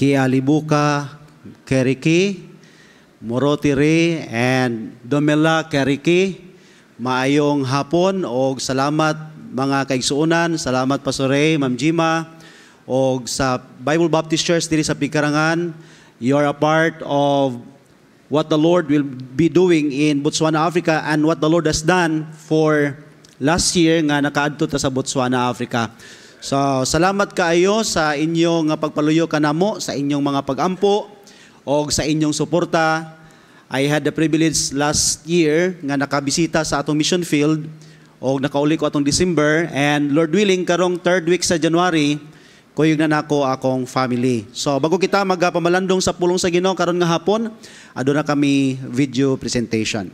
Kialibuka Keriki, Morotiri, and Domela Keriki. Maayong hapon o salamat mga kaigsuunan, salamat Pastor Ma'am Jima, o sa Bible Baptist Church diri sa Pikarangan. You are a part of what the Lord will be doing in Botswana, Africa, and what the Lord has done for last year nga nakaadto ta sa Botswana, Africa. So, salamat kaayo sa inyong pagpaluyo kanamo, sa inyong mga pagampo, o sa inyong suporta. I had the privilege last year nga nakabisita sa atong mission field o nakauli ko atong December, and Lord willing karong 3rd week sa January kuyog na nako akong family. So bago kita magpamalandong sa pulong sa Ginoo karon nga hapon, aduna kami video presentation.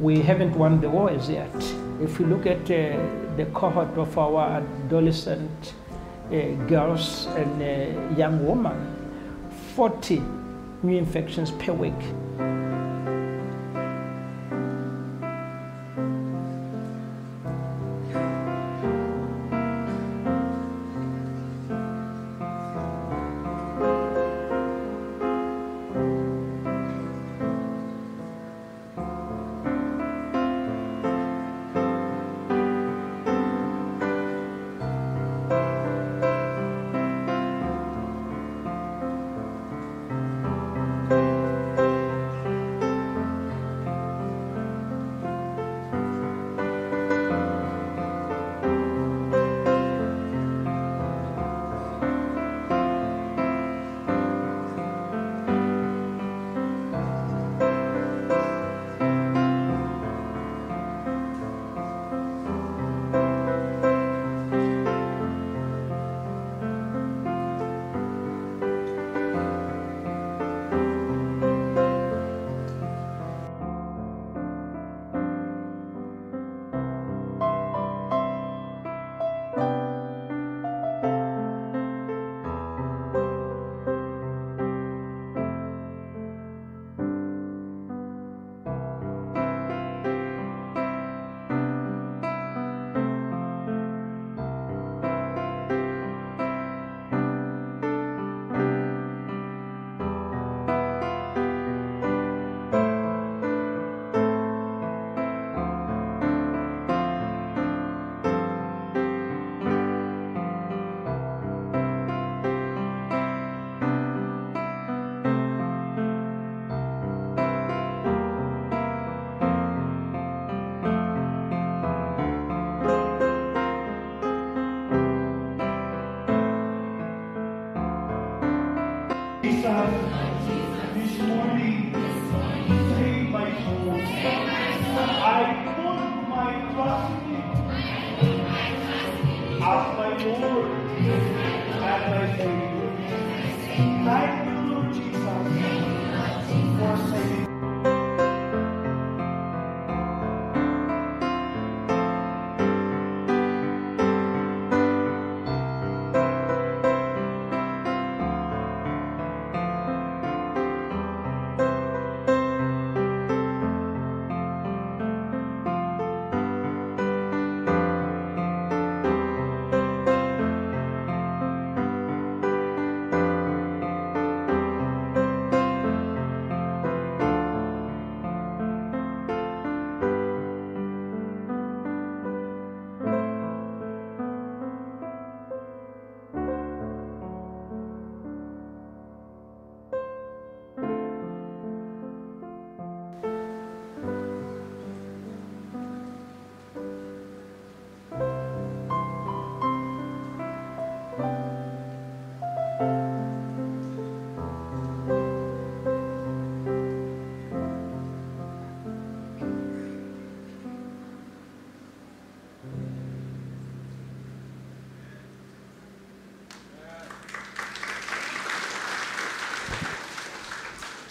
We haven't won the war as yet. If we look at the cohort of our adolescent girls and young women, 40 new infections per week. This morning, save my soul. I put my trust in Him as my Lord and my Savior. Thank you, Lord Jesus, for saving.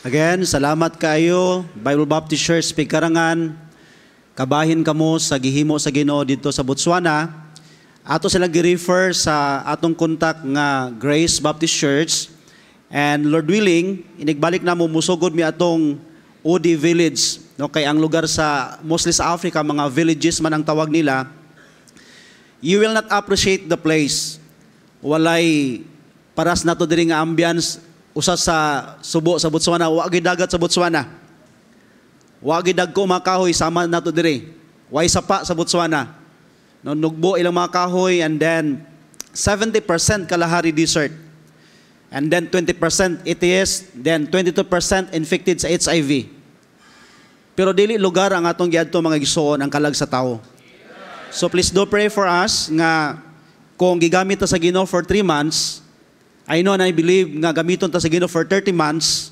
Again, salamat kayo, Bible Baptist Church Pigkarangan. Kabahin kamo sa gihimo sa Ginoo dito sa Botswana. Ato sila gi-refer sa atong kontak nga Grace Baptist Church. And Lord willing, inigbalik na mo musugod mi atong Udi Village. No, kay ang lugar sa mostly sa Africa, mga villages man ang tawag nila. You will not appreciate the place. Walay paras nato diri nga ambience usa sa subo sa Botswana, wa gid dagat sa Botswana. Wa gid dagko mga kahoy sama nato diri. Way sapa sa Botswana. No, nugbo ilang mga kahoy, and then 70% kalahari desert. And then 20% ETS, then 22% infected sa HIV. Pero dili lugar ang atong giadto mga igsoon ang kalag sa tao. So please do pray for us nga kung gigamit ta sa Ginoo for 3 months, I know and I believe nga gamiton ta sa Ginoo for 30 months.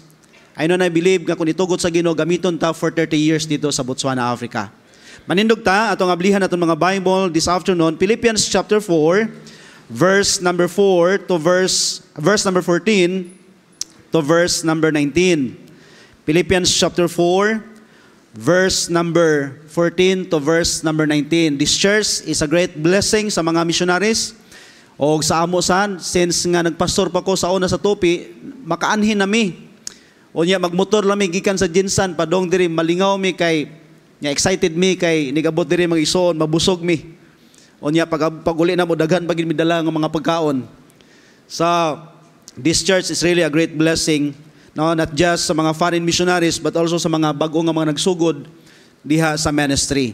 I know and I believe nga kung itugot sa Ginoo gamiton ta for 30 years dito sa Botswana, Africa. Manindog ta atong ablihan atong mga Bible this afternoon, Philippians chapter 4, verse number 4 to verse number 14 to verse number 19. Philippians chapter 4, verse number 14 to verse number 19. This church is a great blessing sa mga missionaries. O sa amo san, since nga nagpastor pa ko sa una sa Tupi, makaanhin nami. O niya, magmotor lami gikan sa Jinsan, padong diri, malingaw mi kay, niya excited mi kay, nigabot diri mga ison, mabusog mi. O niya, pag-uli na mo, daghan pag midala ng mga pagkaon. So, this church is really a great blessing, no? Not just sa mga foreign missionaries, but also sa mga bago nga mga nagsugod diha sa ministry.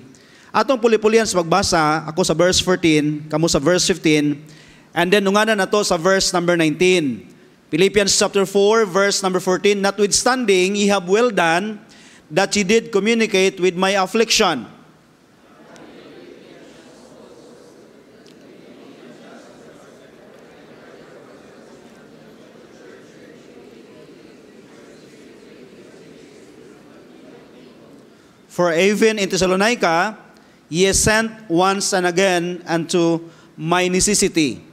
Atong puli-pulian sa pagbasa, ako sa verse 14, kamo sa verse 15, and then nunganan na to sa verse number 19. Philippians chapter 4, verse number 14, notwithstanding, ye have well done, that ye did communicate with my affliction. For even in Thessalonica, ye sent once and again unto my necessity.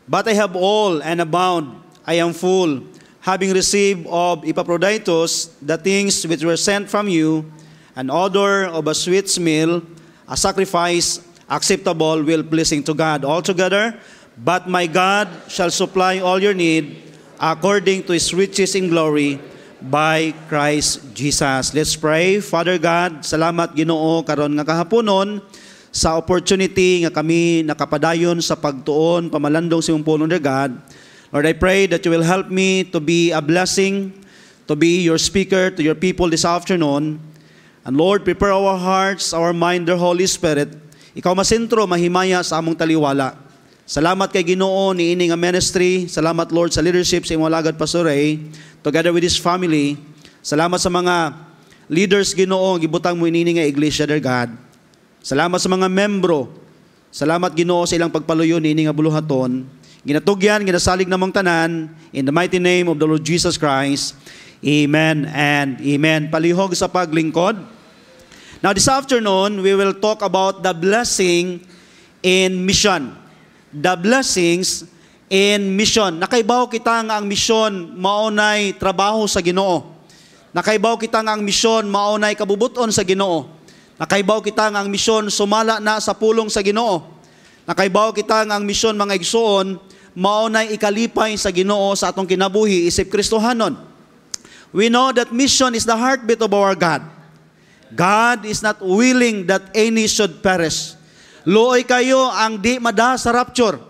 But I have all and abound, I am full, having received of Epaphroditus the things which were sent from you, an odor of a sweet smell, a sacrifice acceptable, will pleasing to God. Altogether, but my God shall supply all your need according to His riches in glory by Christ Jesus. Let's pray. Father God, salamat Ginoo karon nga kahaponon sa opportunity nga kami nakapadayon sa pagtuon pamalandong sa imong pulong, dear God. Lord, I pray that you will help me to be a blessing, to be your speaker to your people this afternoon. And Lord, prepare our hearts, our mind, dear Holy Spirit. Ikaw masentro, mahimaya sa among taliwala. Salamat kay Ginoo ni ini nga ministry. Salamat Lord sa leadership sa imong alagad Pastor Ray, together with his family. Salamat sa mga leaders Ginoo gibutang mo ini nga iglesia, dear God. Salamat sa mga membro. Salamat Ginoo sa ilang pagpaluyon ini nga buluhaton. Ginatugyan, ginasalig namang tanan in the mighty name of the Lord Jesus Christ. Amen and amen. Palihog sa paglingkod. Now this afternoon, we will talk about the blessing in mission. The blessings in mission. Nakaibaw kita nga ang mission maunay trabaho sa Ginoo. Nakaibaw kita nga ang mission maunay kabubuton sa Ginoo. Nakaibaw kita nga ang misyon sumala na sa pulong sa Ginoo. Nakaibaw kita nga ang misyon mga igsoon maunay ikalipay sa Ginoo sa atong kinabuhi isip Kristohanon. We know that mission is the heartbeat of our God. God is not willing that any should perish. Luoy kayo ang di mada sa rapture.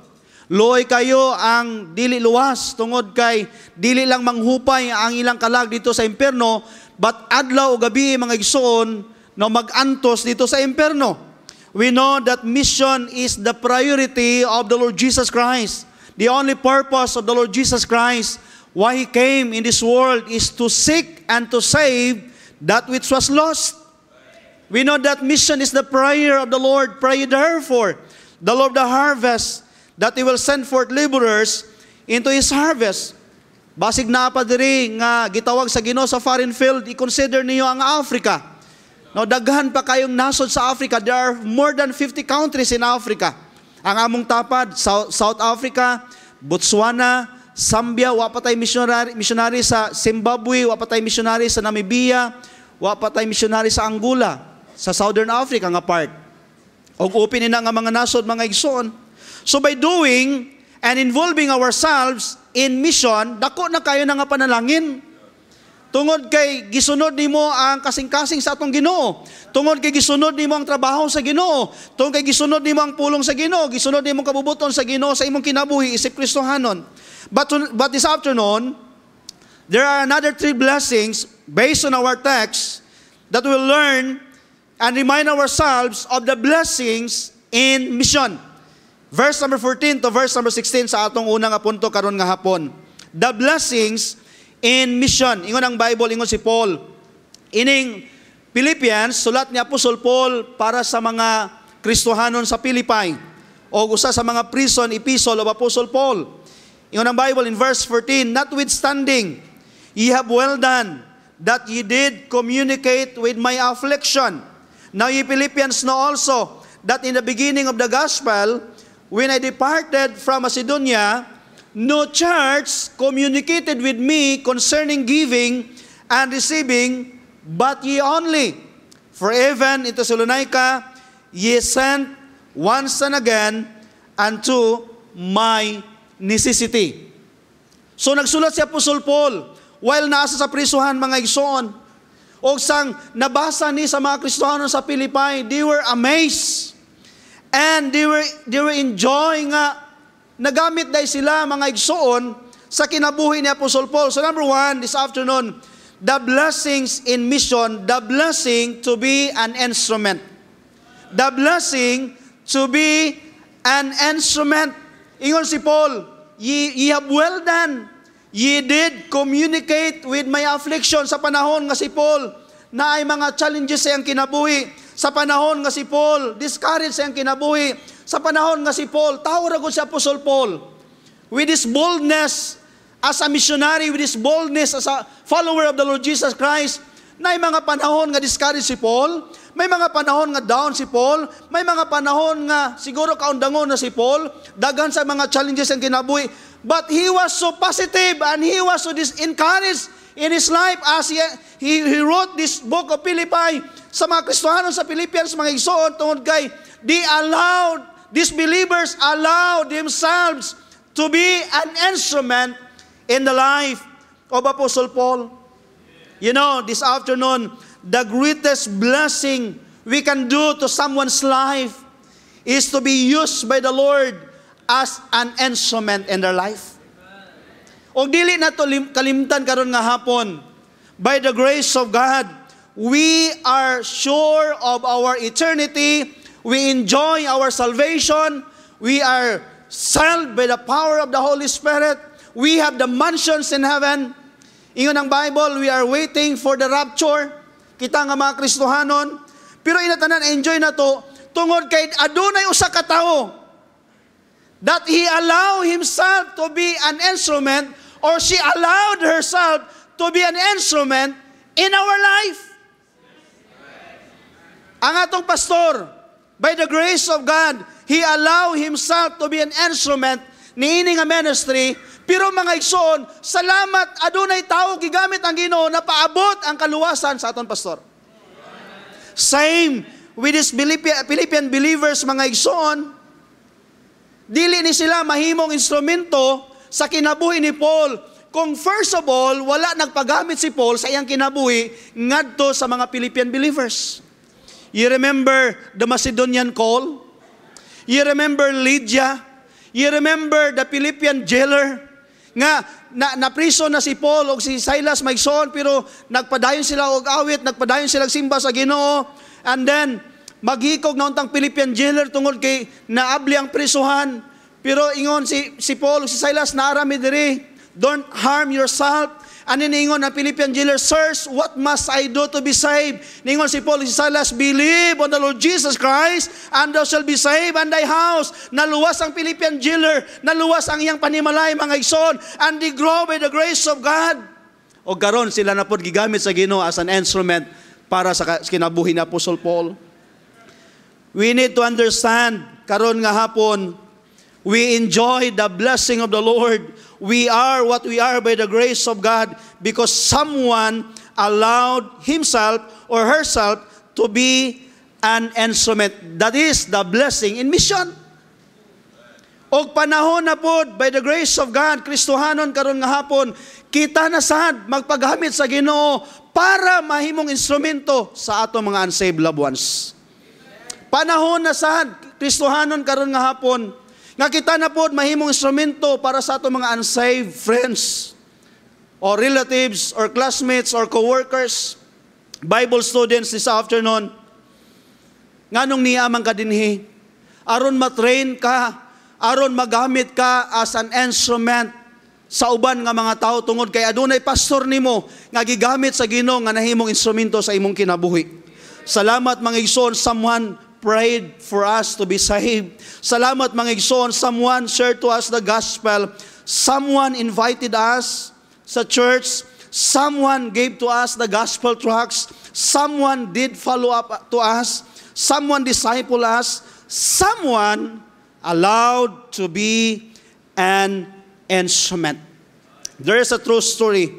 Luoy kayo ang dili luwas tungod kay dili lang manghupay ang ilang kalag dito sa impierno, but adlaw o gabi mga igsoon no mag-antos dito sa impierno. We know that mission is the priority of the Lord Jesus Christ. The only purpose of the Lord Jesus Christ, why He came in this world, is to seek and to save that which was lost. We know that mission is the prayer of the Lord. Pray therefore, the Lord of the harvest, that He will send forth laborers into His harvest. Basig na pa diri nga gitawag sa Ginoo sa foreign field, i-consider niyo ang Africa. No, daghan pa kayong nasod sa Africa. There are more than 50 countries in Africa. Ang among tapad, South Africa, Botswana, Zambia, wa pa tay missionary sa Zimbabwe, wa pa tay missionary sa Namibia, wa pa tay missionary sa Angola, sa Southern Africa nga part. Og open na nga mga nasod, mga igsoon. So by doing and involving ourselves in mission, dako na kayo na nga panalangin. Tungod kay gisunod nimo ang kasing-kasing sa atong Ginoo. Tungod kay gisunod nimo ang trabaho sa Ginoo. Tungod kay gisunod nimo ang pulong sa Ginoo, gisunod nimo ang kabubuton sa Ginoo sa imong kinabuhi isip Kristohanon. But this afternoon, there are another 3 blessings based on our text that we'll learn and remind ourselves of the blessings in mission. Verse number 14 to verse number 16 sa atong unang punto karon nga hapon. The blessings in mission. Ingon ang Bible, ingon si Paul. Ining Philippians, sulat ni Apostol Paul para sa mga Kristohanon sa Philippi. O usa sa mga prison epistle of Apostle Paul. Ingon ang Bible in verse 14, notwithstanding, ye have well done that ye did communicate with my affliction. Now ye Philippians know also that in the beginning of the gospel, when I departed from Macedonia, no church communicated with me concerning giving and receiving, but ye only. For even in Thessalonica, ye sent once and again unto my necessity. So nagsulat si Apostol Paul while nasa sa prisuhan, mga igsoon. O sang nabasa ni sa mga Kristohanon sa Philippi, they were amazed and they were enjoying nagamit dahil sila, mga igsoon, sa kinabuhi ni Apostle Paul. So number 1, this afternoon, the blessings in mission, the blessing to be an instrument. The blessing to be an instrument. Ingon si Paul, ye have well done. Ye did communicate with my affliction. Sa panahon nga si Paul, na ay mga challenges sa iyang kinabuhi. Sa panahon nga si Paul, discouraged sa iyang kinabuhi. Sa panahon nga si Paul, tawag ako si Apostle Paul, with this boldness as a missionary, with this boldness as a follower of the Lord Jesus Christ, na may mga panahon nga discouraged si Paul, may mga panahon nga down si Paul, may mga panahon nga siguro kaundangon na si Paul, dagan sa mga challenges ang kinabuhi, but he was so positive and he was so encouraged in his life as he wrote this book of Philippi sa mga Kristohanon sa Philippians, mga igsoon, tungod kay these believers allowed themselves to be an instrument in the life of Apostle Paul. You know, this afternoon, the greatest blessing we can do to someone's life is to be used by the Lord as an instrument in their life. O dili na to kalimtan karon nga hapon, by the grace of God, we are sure of our eternity. We enjoy our salvation. We are sealed by the power of the Holy Spirit. We have the mansions in heaven. Ingon ang Bible, we are waiting for the rapture. Kita nga mga Kristohanon. Pero inatanan, enjoy na to, tungod kay adunay usa ka tawo that he allowed himself to be an instrument, or she allowed herself to be an instrument in our life. Ang atong pastor, by the grace of God, he allowed himself to be an instrument ni ini nga ministry. Pero mga igsoon, salamat adunay tao gigamit ang Ginoo na paabot ang kaluwasan sa aton pastor. Same with these Philippian believers, mga igsoon. Dili ni sila mahimong instrumento sa kinabuhi ni Paul. Kung first of all, wala nagpagamit si Paul sa iyang kinabuhi ngadto sa mga Philippian believers. You remember the Macedonian call? You remember Lydia? You remember the Philippian jailer? Nga, na-prison na si Paul o si Silas maigsoon, pero nagpadayon sila og awit, nagpadayon sila simba sa Ginoo. And then, maghikog na untang Philippian jailer tungod kay naabli ang prisuhan. Pero ingon si Paul o si Silas, naarami diri, don't harm yourself. Ano ningon ang Philippian jailer, sirs, what must I do to be saved? Ningon si Paul, si Silas, believe on the Lord Jesus Christ, and thou shalt be saved, and thy house. Naluwas ang Philippian jailer, naluwas ang iyang panimalay, mga igsoon, and they grow by the grace of God. O karon sila na pod gigamit sa Ginoo as an instrument para sa kinabuhi ni Apostle Paul. We need to understand karon nga hapon, we enjoy the blessing of the Lord. We are what we are by the grace of God because someone allowed himself or herself to be an instrument. That is the blessing in mission. Og panahon na pod by the grace of God, Kristohanon karon nga hapon, kita na sad magpaghamit sa Ginoo para mahimong instrumento sa ato mga unsaved loved ones. Panahon na sad, Kristohanon karon nga hapon, nga kita na pod mahimong instrumento para sa ato mga unsaved friends or relatives or classmates or co-workers, Bible students this afternoon. Nganong niamang ka dinhi, aron matrain ka, aron magamit ka as an instrument sa uban nga mga tao tungod kay adunay pastor nimo nga gigamit sa Ginoo nga nahimong instrumento sa imong kinabuhi. Salamat mga igsoon, someone prayed for us to be saved. Salamat mga igsoon, someone shared to us the gospel. Someone invited us sa church. Someone gave to us the gospel tracts. Someone did follow up to us. Someone disciple us. Someone allowed to be an instrument. There is a true story.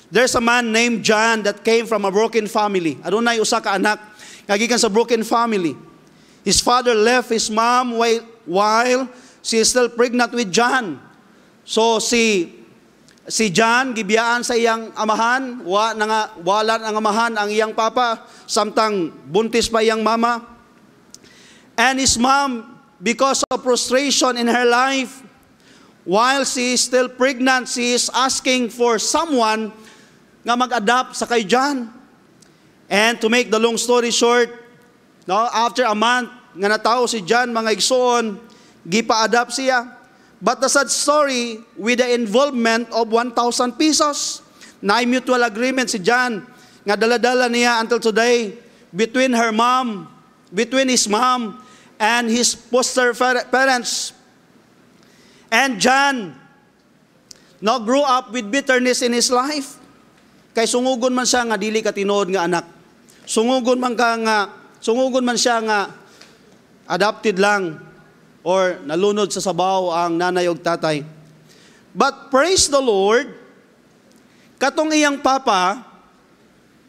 There's a man named John that came from a broken family. Adunay usa ka anak nga gikan sa broken family. His father left his mom while she is still pregnant with John. So si John gibiyaan sa iyang amahan, wala ang amahan ang iyang papa, samtang buntis pa iyang mama. And his mom, because of frustration in her life, while she is still pregnant, she is asking for someone nga mag-adapt sa kay John. And to make the long story short, after a month nga natawo si John, mga igsoon, gipa-adapt siya. But the sad story, with the involvement of 1,000 pesos, na mutual agreement si John, nga dala-dala niya until today, between his mom, and his foster parents. And John grew up with bitterness in his life. Kay sungugon man siya nga dili ka tinuod nga anak. Sungugon man siya nga adopted lang or nalunod sa sabaw ang nanay ug tatay. But praise the Lord, katong iyang papa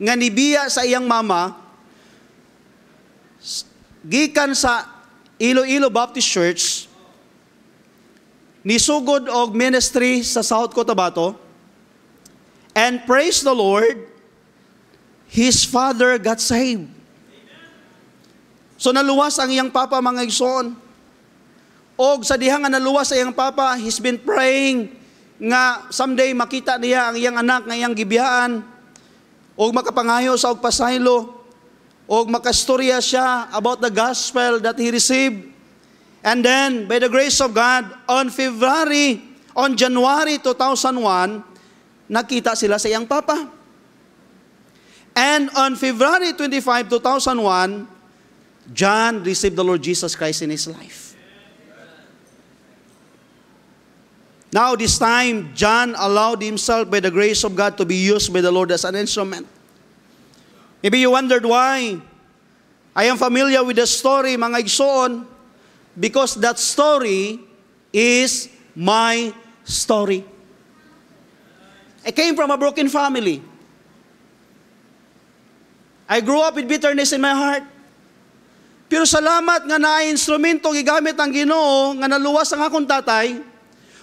nga nibiya sa iyang mama gikan sa Iloilo Baptist Church, nisugod og ministry sa South Cotabato, and praise the Lord, his father got saved. So naluwas ang iyang papa, mga igsoon. Og sa diha nga naluwas sa iyang papa, he's been praying nga someday makita niya ang iyang anak nga iyang gibiyaan, og makapangayo sa og pasaylo, og makastorya siya about the gospel that he received. And then, by the grace of God, on January 2001, nakita sila sa iyang papa. And on February 25, 2001, John received the Lord Jesus Christ in his life. Now, this time, John allowed himself by the grace of God to be used by the Lord as an instrument. Maybe you wondered why. I am familiar with the story, mga igsoon, because that story is my story. I came from a broken family. I grew up with bitterness in my heart. Pero salamat nga na-instrumento gigamit ang Ginoo nga naluwas ang akong tatay.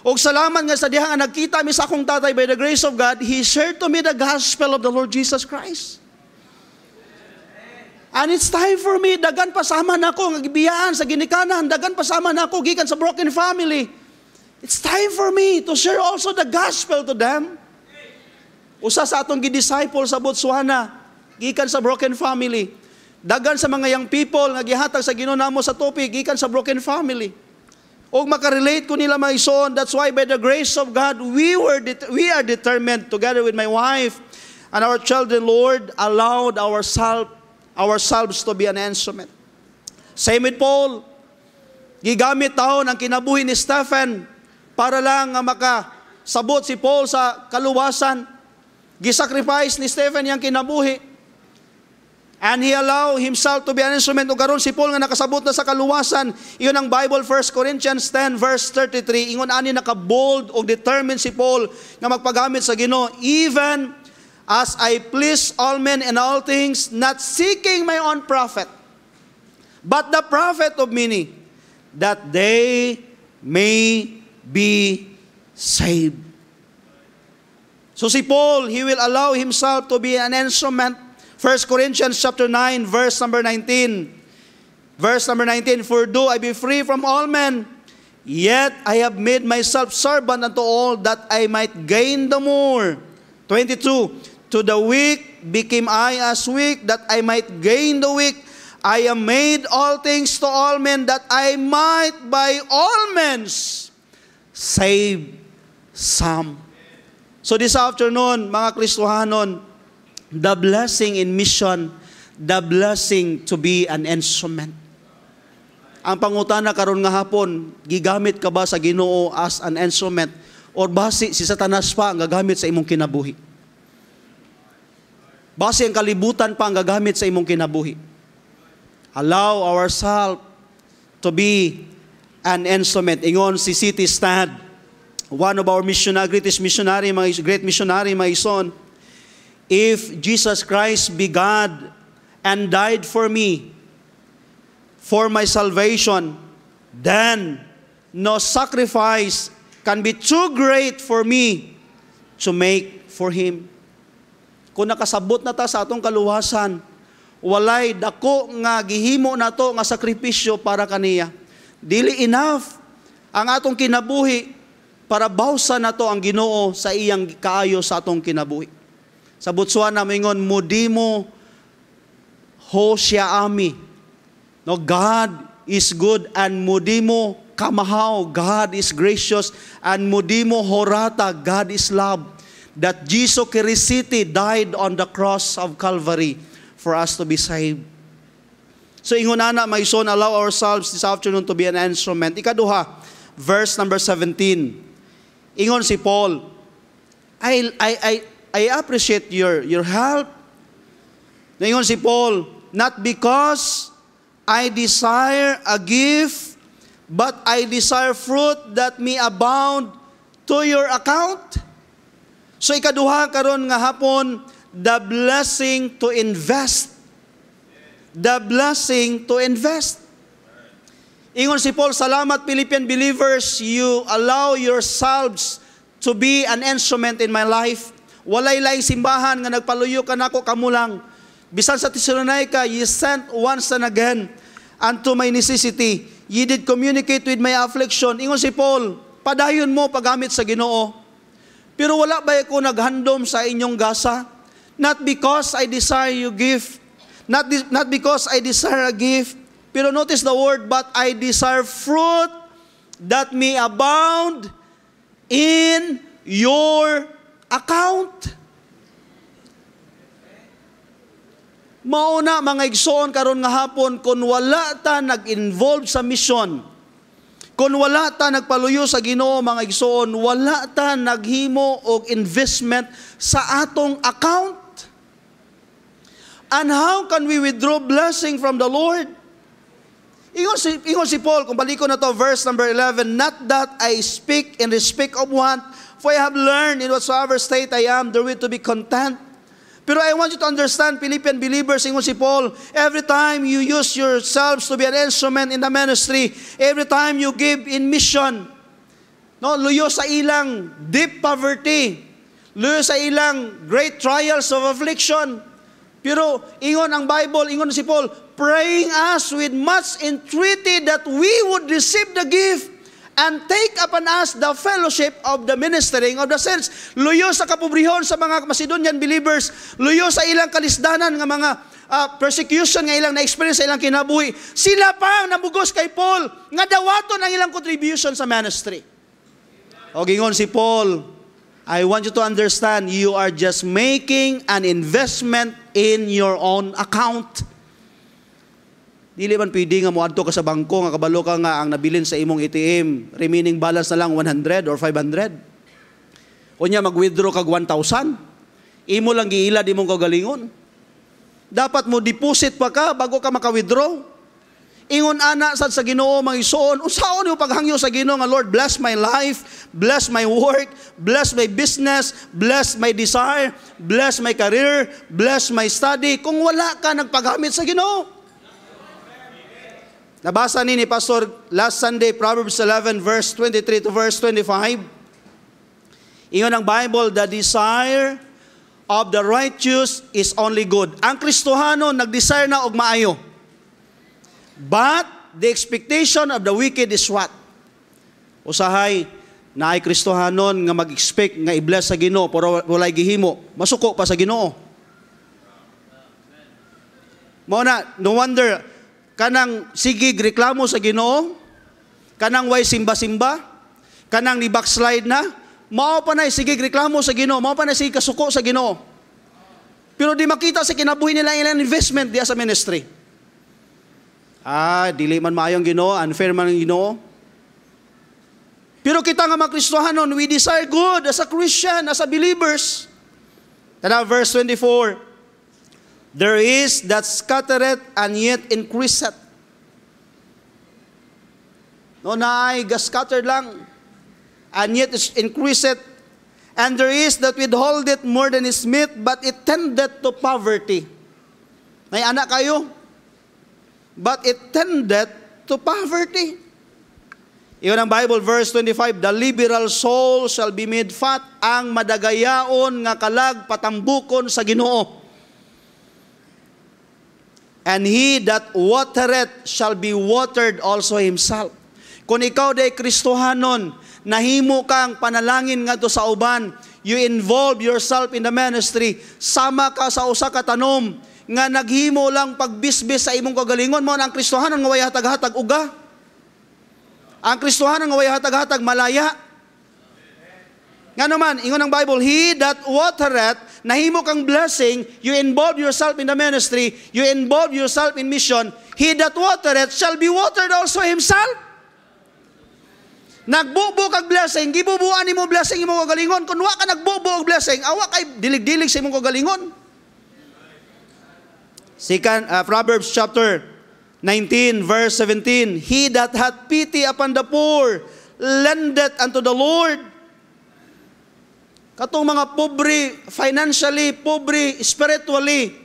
O salamat nga sa diha nga nagkita mi sa akong tatay by the grace of God, he shared to me the gospel of the Lord Jesus Christ. And it's time for me, dagan pasama na ako, nga gibiyaan sa ginikanan, dagan pasama na ako, gikan sa broken family. It's time for me to share also the gospel to them. Usa sa atong gidisciple sa Botswana, gikan sa broken family. Dagan sa mga young people, nga gihatag sa Ginoo namo sa topic, gikan sa broken family. O makarelate ko nila mga ison, that's why by the grace of God, we are determined, together with my wife and our children, Lord, allowed ourselves to be an instrument. Same with Paul. Gigamit taon ang kinabuhi ni Stephen para lang makasabot si Paul sa kaluwasan. Gisacrifice ni Stephen yung kinabuhi. And he allowed himself to be an instrument. O karon si Paul nga nakasabot na sa kaluwasan. Iyon ang Bible, 1 Corinthians 10 verse 33. Ingon ani naka-bold o determined si Paul nga magpagamit sa Ginoo. Even as I please all men in all things, not seeking my own profit, but the profit of many, that they may be saved. So si Paul, he will allow himself to be an instrument. 1 Corinthians chapter 9, verse number 19. Verse number 19, for though I be free from all men, yet I have made myself servant unto all, that I might gain the more. 22, to the weak became I as weak, that I might gain the weak. I am made all things to all men, that I might by all means save some. So this afternoon, mga Kristohanon, the blessing in mission, the blessing to be an instrument. Ang pangutana karon nga hapon, gigamit ka ba sa Ginoo as an instrument, or basi si Satanas pa ang gagamit sa imong kinabuhi? Basi ang kalibutan pa ang gagamit sa imong kinabuhi. Allow ourselves to be an instrument. Ingon si C.T. Studd, one of our greatest missionary, great missionary, my son, if Jesus Christ be God and died for me, for my salvation, then no sacrifice can be too great for me to make for Him. Kung nakasabot na ta sa atong kaluwasan, walay dako nga gihimo na to nga sakripisyo para kaniya. Dili enough ang atong kinabuhi para bawsa na to ang Ginoo sa iyang kaayo sa atong kinabuhi. Sa Botswana, mingon, mudimo ho siya ami. No, God is good, and mudimo kamahaw, God is gracious, and mudimo horata, God is love. That Jesus Christ died on the cross of Calvary for us to be saved. So ingon ana, my son, allow ourselves this afternoon to be an instrument. Ikaduha, verse number 17. Ingon si Paul, I appreciate your help. Ingon si Paul, not because I desire a gift, but I desire fruit that may abound to your account. So ikaduha karon nga hapon, the blessing to invest. The blessing to invest. Ingon si Paul, salamat Philippian believers, you allow yourselves to be an instrument in my life. Walay laing simbahan nga nagpaluyo ka nako kamulang. Bisan sa Thessalonica, ye sent once and again unto my necessity. Ye did communicate with my affliction. Ingon si Paul, padayon mo paggamit sa Ginoo. Pero wala ba ako naghandom sa inyong gasa? Not because I desire you gift. Not because I desire a gift. Pero notice the word, but I desire fruit that may abound in your account. Mauna mga igsoon karon nga hapon, kung wala ta nag-involve sa mission, kung wala ta nagpaluyo sa Ginoo mga igsoon, wala ta naghimo og investment sa atong account. And how can we withdraw blessing from the Lord? Ingon si Paul, kung baliko na to, verse number 11, not that I speak in respect of want, for I have learned in whatsoever state I am, therewith to be content. Pero I want you to understand, Philippian believers, ingon si Paul, every time you use yourselves to be an instrument in the ministry, every time you give in mission, no, luyo sa ilang deep poverty, luyo sa ilang great trials of affliction. Pero ingon ang Bible, ingon si Paul, praying us with much entreaty that we would receive the gift and take upon us the fellowship of the ministering of the saints. Luyo sa kapobrehon sa mga Macedonian believers, luyo sa ilang kalisdanan nga mga persecution nga ilang na-experience sa ilang kinabuhi. Sila pa ang nabugos kay Paul nga dawaton ang ilang contribution sa ministry. O gingon si Paul, I want you to understand, you are just making an investment in your own account. Dili man pwede nga moadto ka sa bangko nga kabalo ka nga ang nabilin sa imong ATM, remaining balance na lang 100 or 500. Unya mag-withdraw kag 1,000. Imo lang giila di mong kagalingon. Dapat mo deposit pa ka bago ka maka-withdraw. Ingon ana sad sa Ginoo mga igsoon, unsaon yung paghangyo sa Ginoo nga Lord, bless my life, bless my work, bless my business, bless my desire, bless my career, bless my study, kung wala ka nagpagamit sa Ginoo. Nabasa ni Pastor last Sunday, Proverbs 11 verse 23 to verse 25. Ingon ang Bible, the desire of the righteous is only good. Ang Kristohano nag-desire na og maayo. But the expectation of the wicked is what? Usahay na ay Kristohanon nga mag-expect nga i-bless sa Ginoo pero walay gihimo, masuko pa sa Ginoo. Mao na, no wonder kanang sigig reklamo sa Ginoo, kanang way simba-simba, kanang ni backslide na, mao pa na sigig reklamo sa Ginoo, mao pa na sigig kasuko sa Ginoo. Pero di makita sa kinabuhi nila ilang investment diya sa ministry. Dili man maayong Ginoo, unfair man ang Ginoo. Pero kita nga mga Kristohanon, we desire good as a Christian, as a believers. Tanaw verse 24. There is that scattereth and yet increaseth. No na ay gascattered lang, and yet increaseth. And there is that withholdeth more than is meet, but it tendeth to poverty. May anak kayo? But it tendeth to poverty. Iyon ang Bible, verse 25, the liberal soul shall be made fat, ang madagayaon nga kalag patambukon sa Ginoo. And he that watereth shall be watered also himself. Kung ikaw day Kristohanon, nahimo kang panalangin ngadto sa uban, you involve yourself in the ministry, sama ka sa usa ka tanom, nga naghimo lang pagbisbis sa imong kagalingon, mo ang Kristohanon nga way hatag-hatag uga. Ang Kristohanon nga way hatag-hatag malaya. Nga naman, ingon ang Bible, he that watereth, nahimo kang blessing, you involve yourself in the ministry, you involve yourself in mission, he that watereth shall be watered also himself. Nagbubo kag blessing, gibubuan nimo blessing imong kagalingon. Kung wa ka nagbubo og blessing, awa kay dilig-dilig sa imong kagalingon. Proverbs chapter 19 verse 17, he that hath pity upon the poor lendeth unto the Lord. Katong mga pobre financially, pobre spiritually,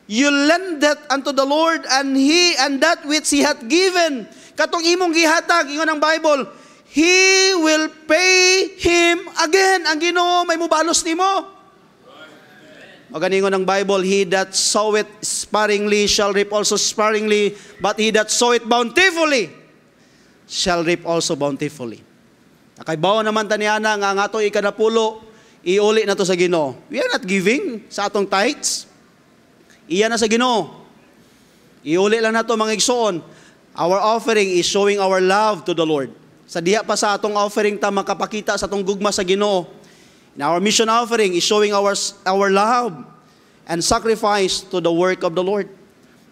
you lendeth unto the Lord, and he and that which he hath given. Katong imong gihatag, ingon ang Bible, he will pay him again. Ang Ginoo may mubalos nimo. O ganingon ng Bible, he that soweth sparingly shall reap also sparingly, but he that soweth bountifully shall reap also bountifully. Nakaibaw naman taniana nga ang ato ikanapulo, iuli na to sa Ginoo. We are not giving sa atong tithes. Iyan na sa Ginoo. Iuli lang na to mga igsoon. Our offering is showing our love to the Lord. Sa diha pa sa atong offering ta makapakita sa atong gugma sa Ginoo. And our mission offering is showing our love and sacrifice to the work of the Lord.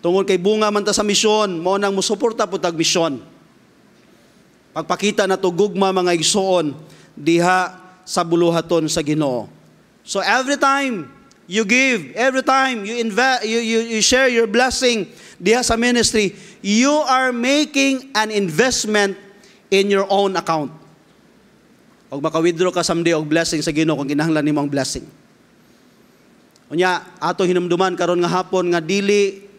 Tungod kay bunga man ta sa misyon, mao nang musuporta po tag misyon. Pagpakita na to gugma mga igsoon diha sa buluhaton sa Ginoo. So every time you give, every time you invest, you share your blessing diha sa ministry, you are making an investment in your own account. Og maka-withdraw ka someday og blessing sa Ginoo kung kinahanglan nimo ang blessing. Unya, ato hinumduman karon nga hapon nga dili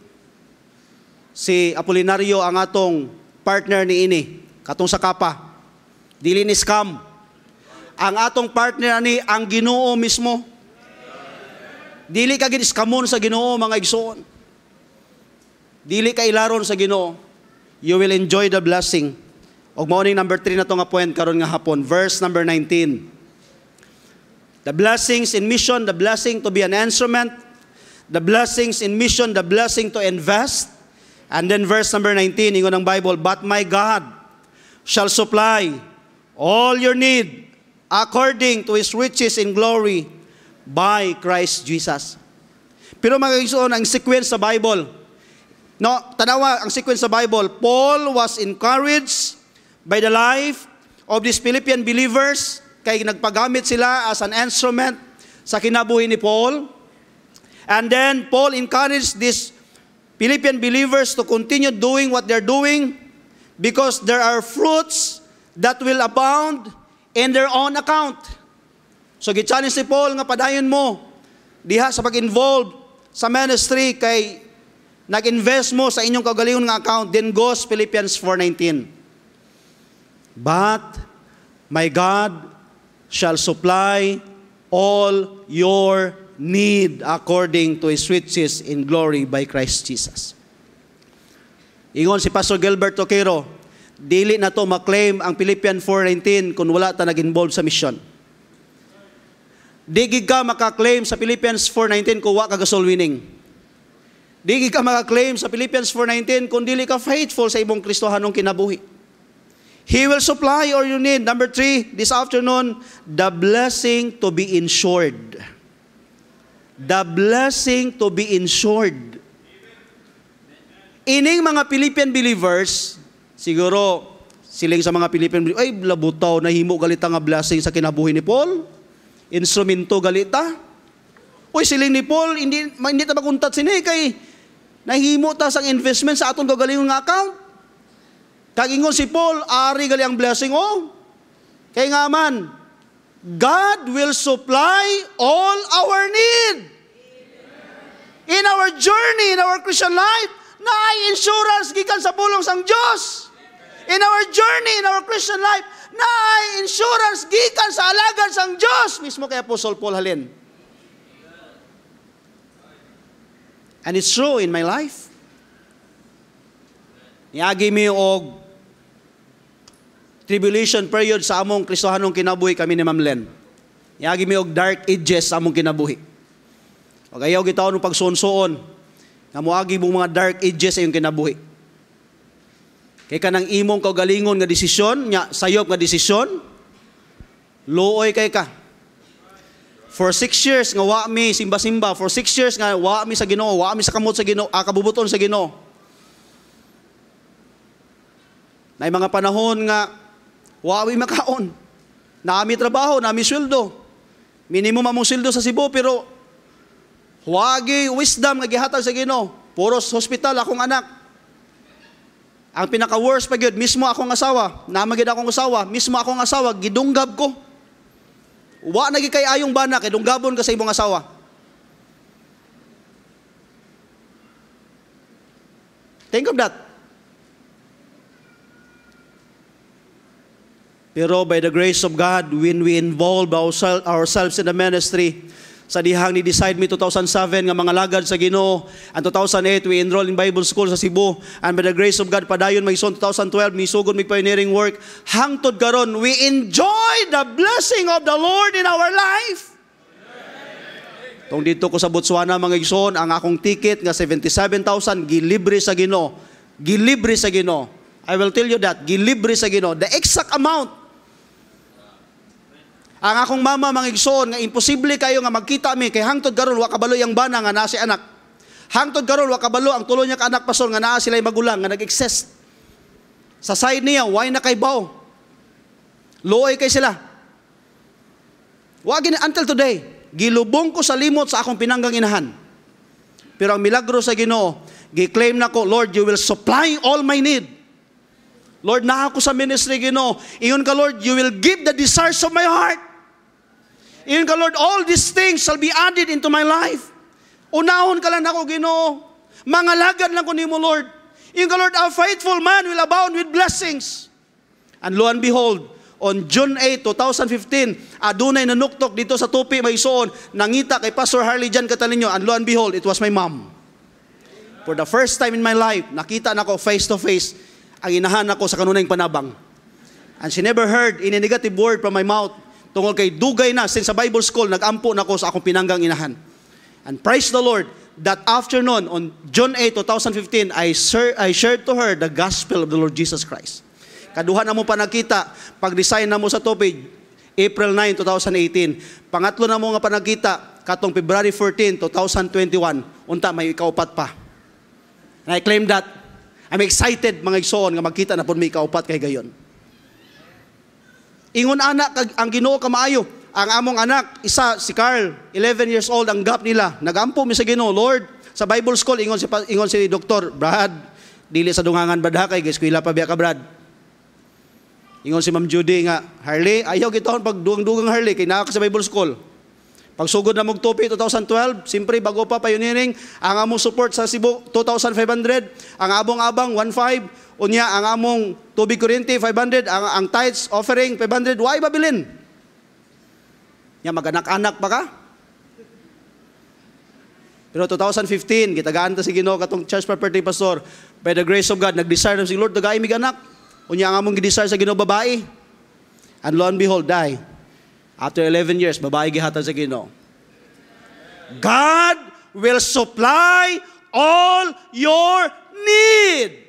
si Apolinario ang atong partner ni ini, katong sa kapa. Dili ni scam. Ang atong partner ni ang Ginoo mismo. Dili ka gid skamon sa Ginoo mga igsoon. Dili ka ilaron sa Ginoo. You will enjoy the blessing. Og morning number 3 na to nga point karon nga hapon, verse number 19. The blessings in mission, the blessing to be an instrument, the blessings in mission, the blessing to invest. And then verse number 19, ingon ang Bible, but my God shall supply all your need according to His riches in glory by Christ Jesus. Pero mga igsoon, ang sequence sa Bible, no, tanawa ang sequence sa Bible, Paul was encouraged by the life of these Philippian believers, kay nagpagamit sila as an instrument sa kinabuhi ni Paul. And then Paul encouraged these Philippian believers to continue doing what they're doing because there are fruits that will abound in their own account. So gi-challenge si Paul nga padayon mo diha sa pag-involve sa ministry kay nag-invest mo sa inyong kaugalingon nga account. Then goes Philippians 4:19. But my God shall supply all your need according to His riches in glory by Christ Jesus. Ingon si Pastor Gilbert Toquero, dili na to maklaim ang Philippians 4:19 kung wala ta nag-involve sa mission. Di gid ka makaklaim sa Philippians 4:19 kung wala ka soul winning. Di gid ka makaklaim sa Philippians 4:19 kung dili ka faithful sa imong Kristohanong kinabuhi. He will supply all you need. Number 3, this afternoon, the blessing to be insured. The blessing to be insured. Ining mga Philippian believers, siguro siling sa mga Philippian believers, ay labutaw, nahimo galita nga blessing sa kinabuhi ni Paul. Instrumento galita. Uy, siling ni Paul, hindi ta maguntat sini kay nahimo ta sang investment sa aton kagalingon nga account. Kagingon si Paul, ari gali ang blessing kay nga man, God will supply all our need. In our journey, in our Christian life, naay insurance gikan sa pulong sang Dios. In our journey, in our Christian life, naay insurance gikan sa alagad sang Dios. Mismo kay Apostle Paul halin. And it's true in my life. Niagi mi og tribulation period sa among Kristohanong kinabuhi kami ni Ma'am Len. Niagi mi og dark ages sa among kinabuhi. Og ayaw gitaon ng pagsuon-suon nga moagi mong mga dark ages sa iyong kinabuhi. Kay kanang imong kaugalingon nga desisyon, nya sayop nga desisyon, luoy kay ka. For 6 years nga wa mi simba-simba, for 6 years nga wa mi sa Ginoo, wa mi sa kamot sa Ginoo, kabubuton sa Ginoo. Nay mga panahon nga wa mi makaon. Naami trabaho, naami sweldo. Minimum among sweldo sa Cebu pero wagi wisdom nga gihatag sa Ginoo. Puros hospital akong anak. Ang pinaka-worst pa gyud, mismo akong asawa, namagid akong asawa, mismo akong asawa gidunggab ko. Wa na kay ayong bana kay dunggabon ka sa imong asawa. Think of that. Pero by the grace of God, when we involve ourselves in the ministry, sa dihang ni-decide me 2007 nga mga lagad sa Ginoo, and 2008 we enroll in Bible School sa Cebu, and by the grace of God padayon may son 2012 misugod may pioneering work, hangtod karon we enjoy the blessing of the Lord in our life. Tong dito ko sa Botswana mga igsoon, ang akong ticket nga 77,000 gilibre sa Ginoo. Gilibre sa Ginoo. I will tell you that, gilibre sa Ginoo. The exact amount. Ang akong mama mga igsoon nga imposible kayo nga magkita mi kay hangtod karon wa kabalo yang bana nga naa si anak. Hangtod karon wa kabalo ang tulo niya ka anak pastor nga naa sila magulang nga nag-exist. Sa side niya way na kay baw. Luoy kay sila. Wa gini until today, gilubong ko sa limot sa akong pinanggang inahan. Pero ang milagro sa Ginoo, gi-claim nako, Lord, you will supply all my need. Lord, naa ko sa ministry Ginoo. Iyon ka Lord, you will give the desires of my heart. Iyon ka Lord, all these things shall be added into my life. Unahon ka lang ako Ginoo. Mga lagad lang ko nimo Lord. Iyon ka Lord, a faithful man will abound with blessings. And lo and behold, on June 8, 2015, adunay nanuktok dito sa tupi may isuon, nangita kay Pastor Harley Jan Catalinio, and lo and behold, it was my mom. For the first time in my life, nakita na ko face to face ang inahan ako sa kanunayng panabang. And she never heard any negative word from my mouth. Tungkol kay dugay na, since sa Bible School, nag-ampo na ko sa akong pinanggang inahan. And praise the Lord, that afternoon, on June 8, 2015, I shared to her the gospel of the Lord Jesus Christ. Kaduha na mo pa nakita, pag-design na mo sa topic, April 9, 2018. Pangatlo na mo nga pa nakita, katong February 14, 2021. Unta, may ikaupat pa. And I claim that. I'm excited, mga igsoon, nga magkita na po may ikaupat kay gayon. Ingon anak ang Ginoo ka maayo. ang among anak, isa si Carl, 11 years old, ang gap nila. Nagampo mi sa Ginoo, Lord, sa Bible school ingon si Dr. Brad, dili sa dungangan Brad kay eskwela pa biya ka Brad. Ingon si Ma'am Judy nga, Harley, ayaw gitahon pag dugang Harley kay naa ka sa Bible school. Pag sugod na mong tupi 2012, simpre bago pa pioneering, ang among support sa Cebu 2,500, ang abang 1,500, unya ang among tubig kuryente 500, ang tithes offering 500, why babilin? Nya mag-anak-anak pa ka? Pero 2015, gitagaan ta si Ginoo katong church property pastor, by the grace of God, nag-desire na si Lord, dagay mig anak. Unya ang among gi-desire sa Ginoo babae. And lo and behold, die. After 11 years, babae gihatag sa Ginoo. God will supply all your need.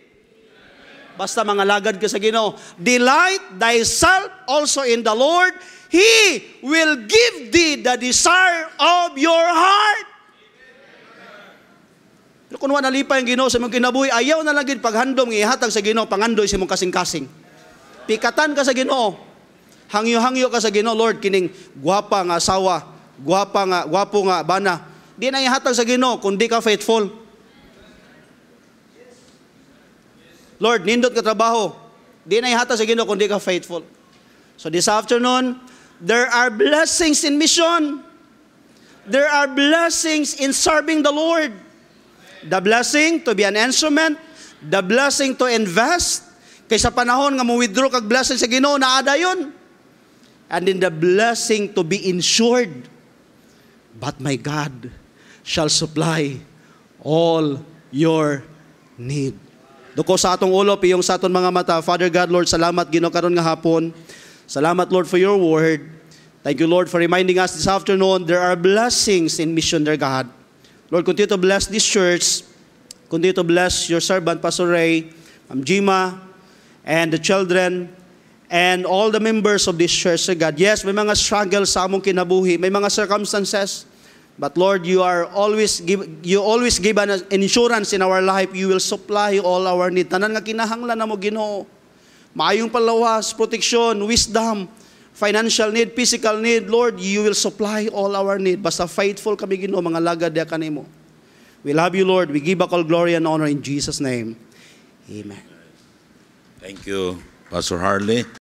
Basta mga lagad ka sa Ginoo. Delight thyself also in the Lord. He will give thee the desire of your heart. Pero kung wala nalipay ang Ginoo sa mong kinabuhi, ayaw na lang gid paghandom ihatag sa Ginoo, pangandoy sa mong kasing-kasing. Pikatan ka sa Ginoo. Hangyo-hangyo ka sa Ginoo, Lord, kining gwapa nga asawa, gwapo nga bana. Di na ihatag sa Ginoo kung di ka faithful. Lord, nindot ka trabaho. Di na ihatag sa Ginoo kung di ka faithful. So this afternoon, there are blessings in mission. There are blessings in serving the Lord. The blessing to be an instrument, the blessing to invest. Kay sa panahon nga mo withdraw kag blessing sa Ginoo, naada yun. And in the blessing to be insured. But my God shall supply all your need. Duko sa atong ulo, piyong sa atong mga mata. Father God, Lord, salamat Ginoo karon nga hapon. Salamat, Lord, for your word. Thank you, Lord, for reminding us this afternoon there are blessings in mission, dear God. Lord, continue to bless this church. Continue to bless your servant, Pastor Ray, Ma'am Jima, and the children, and all the members of this church, dear God. Yes, may mga struggles sa among kinabuhi, may mga circumstances, but Lord, you always give an insurance in our life. You will supply all our need. Tanan nga kinahanglan namo Ginoo. Maayong palawas, protection, wisdom, financial need, physical need, Lord, you will supply all our need. Basta faithful kami Ginoo, mga lagad ya kanimo. We love you, Lord. We give back all glory and honor in Jesus' name. Amen. Thank you, Pastor Harley.